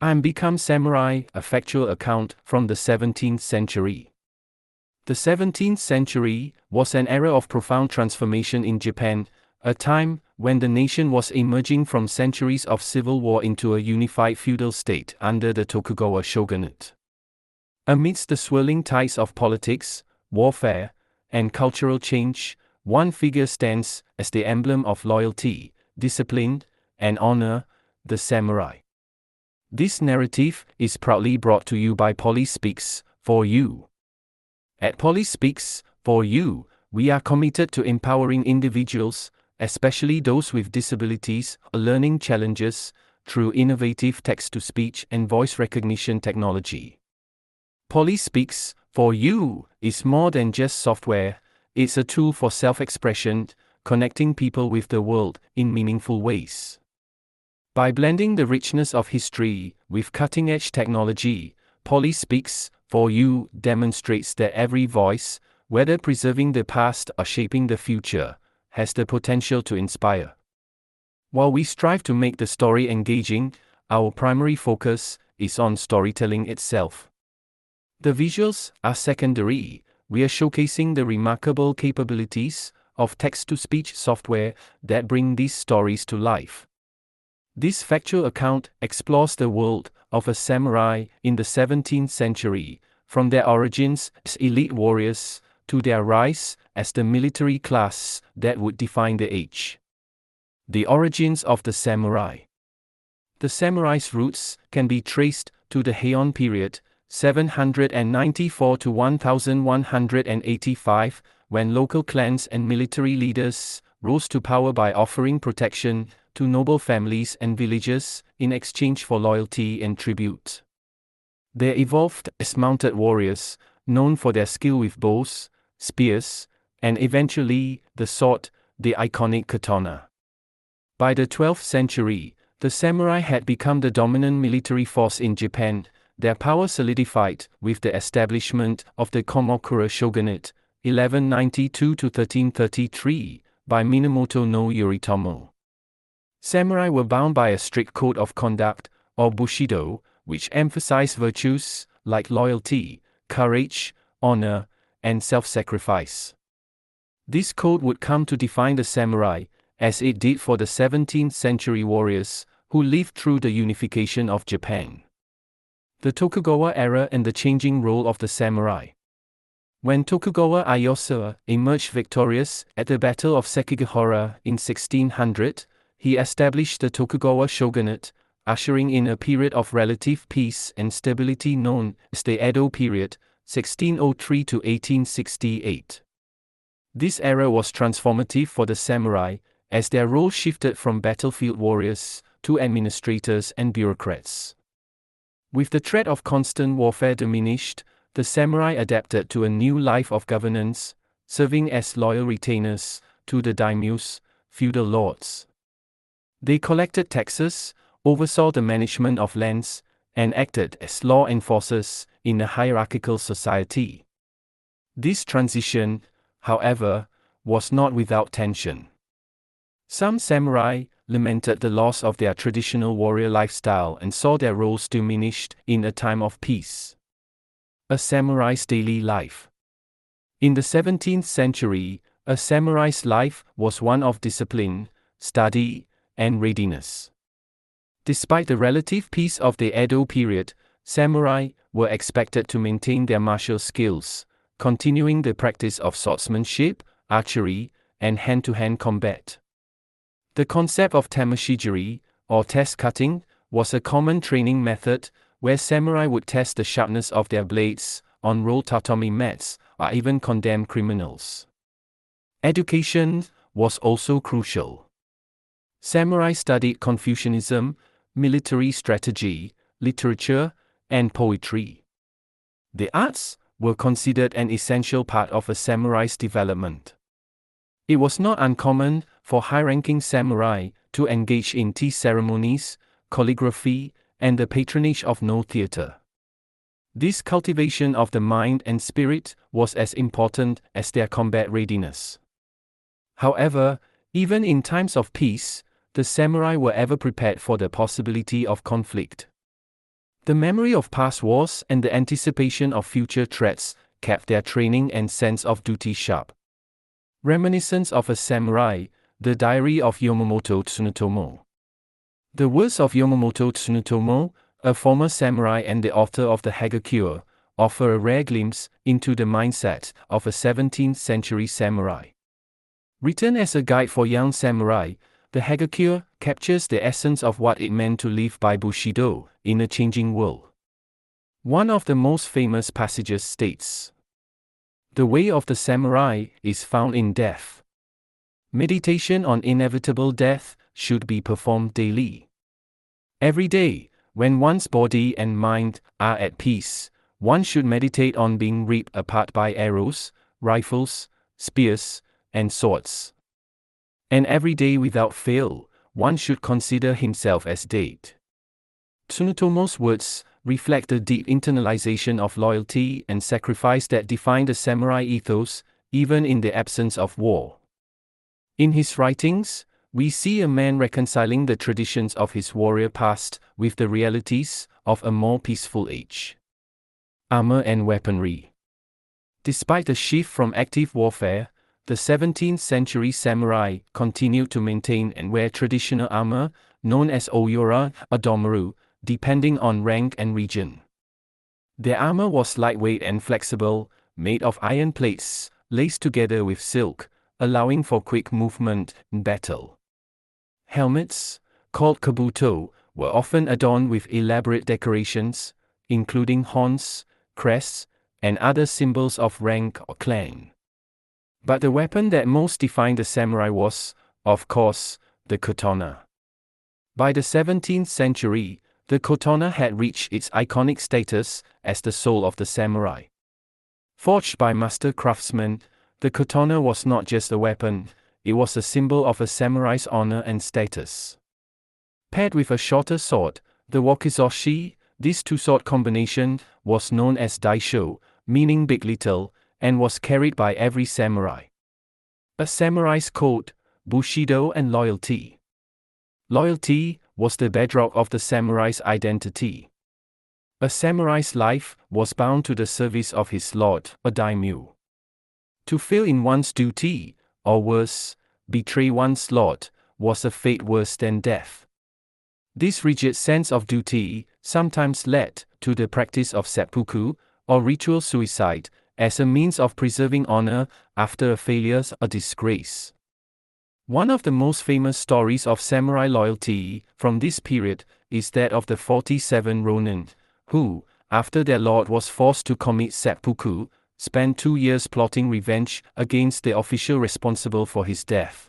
I'm Become Samurai, a factual account from the 17th century. The 17th century was an era of profound transformation in Japan, a time when the nation was emerging from centuries of civil war into a unified feudal state under the Tokugawa Shogunate. Amidst the swirling tides of politics, warfare, and cultural change, one figure stands as the emblem of loyalty, discipline, and honor: the samurai. This narrative is proudly brought to you by Poly Speaks for You. At Poly Speaks for You, we are committed to empowering individuals, especially those with disabilities or learning challenges, through innovative text-to-speech and voice recognition technology. Poly Speaks for You is more than just software; it's a tool for self-expression, connecting people with the world in meaningful ways. By blending the richness of history with cutting-edge technology, Poly Speaks for You demonstrates that every voice, whether preserving the past or shaping the future, has the potential to inspire. While we strive to make the story engaging, our primary focus is on storytelling itself. The visuals are secondary; we are showcasing the remarkable capabilities of text-to-speech software that bring these stories to life. This factual account explores the world of a samurai in the 17th century, from their origins as elite warriors to their rise as the military class that would define the age. The origins of the samurai. The samurai's roots can be traced to the Heian period, 794 to 1185, when local clans and military leaders rose to power by offering protection to noble families and villages in exchange for loyalty and tribute. They evolved as mounted warriors, known for their skill with bows, spears, and eventually the sword, the iconic katana. By the 12th century, the samurai had become the dominant military force in Japan. Their power solidified with the establishment of the Kamakura Shogunate, 1192 to 1333, by Minamoto no Yoritomo. Samurai were bound by a strict code of conduct, or bushido, which emphasized virtues like loyalty, courage, honor, and self-sacrifice. This code would come to define the samurai, as it did for the 17th century warriors who lived through the unification of Japan. The Tokugawa era and the changing role of the samurai. When Tokugawa Ieyasu emerged victorious at the Battle of Sekigahara in 1600, he established the Tokugawa Shogunate, ushering in a period of relative peace and stability known as the Edo period, 1603 to 1868. This era was transformative for the samurai, as their role shifted from battlefield warriors to administrators and bureaucrats. With the threat of constant warfare diminished, the samurai adapted to a new life of governance, serving as loyal retainers to the daimyos, feudal lords. They collected taxes, oversaw the management of lands, and acted as law enforcers in a hierarchical society. This transition, however, was not without tension. Some samurai lamented the loss of their traditional warrior lifestyle and saw their roles diminished in a time of peace. A samurai's daily life. In the 17th century, a samurai's life was one of discipline, study, and readiness. Despite the relative peace of the Edo period, samurai were expected to maintain their martial skills, continuing the practice of swordsmanship, archery, and hand-to-hand combat. The concept of tamashigiri, or test cutting, was a common training method where samurai would test the sharpness of their blades on rolled tatami mats or even condemned criminals. Education was also crucial. Samurai studied Confucianism, military strategy, literature, and poetry. The arts were considered an essential part of a samurai's development. It was not uncommon for high-ranking samurai to engage in tea ceremonies, calligraphy, and the patronage of no theater. This cultivation of the mind and spirit was as important as their combat readiness. However, even in times of peace, the samurai were ever prepared for the possibility of conflict. The memory of past wars and the anticipation of future threats kept their training and sense of duty sharp. Reminiscence of a Samurai, the Diary of Yamamoto Tsunotomo. The words of Yamamoto Tsunotomo, a former samurai and the author of the Hagakure, offer a rare glimpse into the mindset of a 17th century samurai. Written as a guide for young samurai, the Hagakure captures the essence of what it meant to live by Bushido in a changing world. One of the most famous passages states, "The way of the samurai is found in death. Meditation on inevitable death should be performed daily. Every day, when one's body and mind are at peace, one should meditate on being ripped apart by arrows, rifles, spears, and swords. And every day without fail, one should consider himself as dead." Tsunotomo's words reflect the deep internalization of loyalty and sacrifice that defined the samurai ethos, even in the absence of war. In his writings, we see a man reconciling the traditions of his warrior past with the realities of a more peaceful age. Armor and weaponry. Despite the shift from active warfare, the 17th century samurai continued to maintain and wear traditional armor, known as oyora or domaru, depending on rank and region. Their armor was lightweight and flexible, made of iron plates, laced together with silk, allowing for quick movement in battle. Helmets, called kabuto, were often adorned with elaborate decorations, including horns, crests, and other symbols of rank or clan. But the weapon that most defined the samurai was, of course, the katana. By the 17th century, the katana had reached its iconic status as the soul of the samurai. Forged by master craftsmen, the katana was not just a weapon, it was a symbol of a samurai's honor and status. Paired with a shorter sword, the wakizashi, this two-sword combination was known as daisho, meaning big little, and was carried by every samurai. A samurai's code, bushido and loyalty. Loyalty was the bedrock of the samurai's identity. A samurai's life was bound to the service of his lord, a daimyo. To fail in one's duty, or worse, betray one's lord, was a fate worse than death. This rigid sense of duty sometimes led to the practice of seppuku, or ritual suicide, as a means of preserving honor after a failure or disgrace. One of the most famous stories of samurai loyalty from this period is that of the 47 Ronin, who, after their lord was forced to commit seppuku, spent 2 years plotting revenge against the official responsible for his death.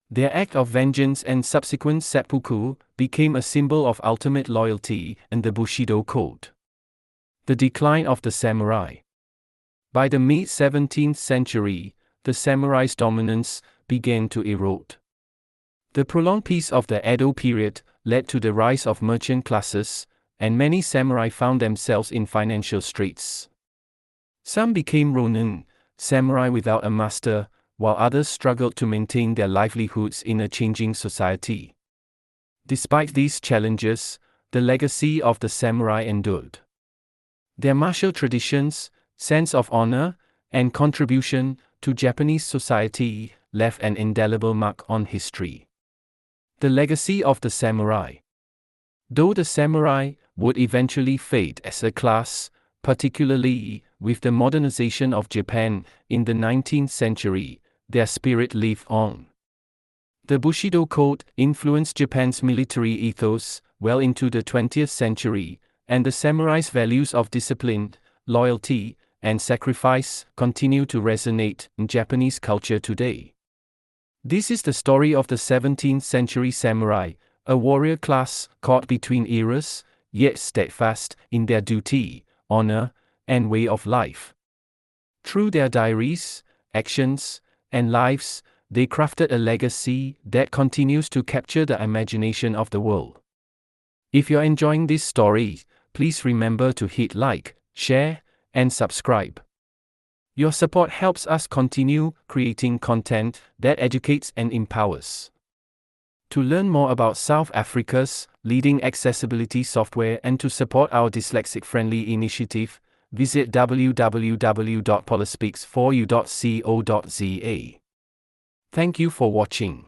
Their act of vengeance and subsequent seppuku became a symbol of ultimate loyalty and the Bushido Code. The decline of the samurai. By the mid-17th century, the samurai's dominance began to erode. The prolonged peace of the Edo period led to the rise of merchant classes, and many samurai found themselves in financial straits. Some became ronin, samurai without a master, while others struggled to maintain their livelihoods in a changing society. Despite these challenges, the legacy of the samurai endured. Their martial traditions, sense of honor, and contribution to Japanese society left an indelible mark on history. The legacy of the samurai. Though the samurai would eventually fade as a class, particularly with the modernization of Japan in the 19th century, their spirit lived on. The Bushido Code influenced Japan's military ethos well into the 20th century, and the samurai's values of discipline, loyalty, and sacrifice continue to resonate in Japanese culture today. This is the story of the 17th century samurai, a warrior class caught between eras, yet steadfast in their duty, honor, and way of life. Through their diaries, actions, and lives, they crafted a legacy that continues to capture the imagination of the world. If you're enjoying this story, please remember to hit like, share, and subscribe. Your support helps us continue creating content that educates and empowers. To learn more about South Africa's leading accessibility software and to support our dyslexic-friendly initiative, visit www.polispeaks4u.co.za. Thank you for watching.